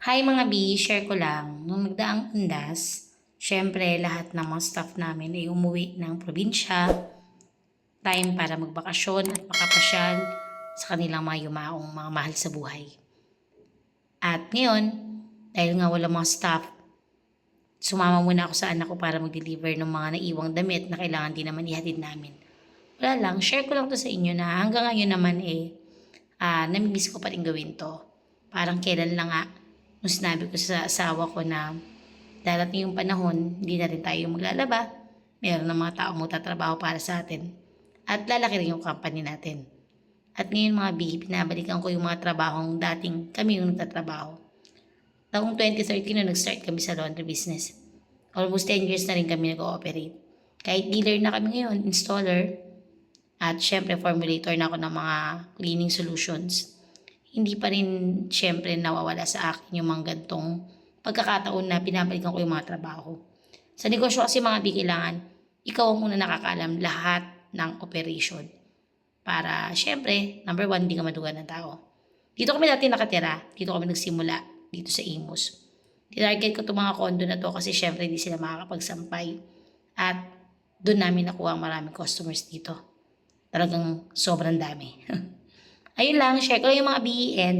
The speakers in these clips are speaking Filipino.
Hi mga B, share ko lang. Nung nagdaang undas, syempre lahat ng mga staff namin ay umuwi ng probinsya, time para magbakasyon at makapasyal sa kanilang mga yumaong mga mahal sa buhay. At ngayon, dahil nga wala mga staff, sumama muna ako sa anak ko para mag-deliver ng mga naiwang damit na kailangan din naman ihatid namin. Wala lang, share ko lang to sa inyo na hanggang ngayon naman namimiss ko pa rin gawin to. Parang kailan lang nga, nung sinabi ko sa asawa ko na darating yung panahon, hindi na rin tayo maglalaba, meron ng mga tao magtatrabaho para sa atin. At lalaki rin yung company natin. At ngayon mga B, pinabalikan ko yung mga trabahong dating kami yung nagtatrabaho. Taong 2013 na nag-start kami sa laundry business. Almost 10 years na rin kami nag-ooperate. Kahit dealer na kami ngayon, installer, at syempre formulator na ako ng mga cleaning solutions. Hindi pa rin syempre nawawala sa akin yung mga gantong pagkakataon na pinabalikan ko yung mga trabaho. Sa negosyo kasi mga di kailangan, ikaw ang muna nakakaalam lahat ng operation. Para syempre, number one, hindi ka madugan ng tao. Dito kami dati nakatira, dito kami nagsimula, dito sa Imus. Tinarget ko itong mga condo na to kasi syempre hindi sila makakapagsampay. At doon namin nakuha ang maraming customers dito. Talagang sobrang dami. Ayun lang, share ko lang yung mga BEN.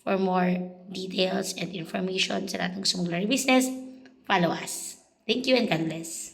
For more details and information sa lahat ng gusto mong business, follow us. Thank you and God bless.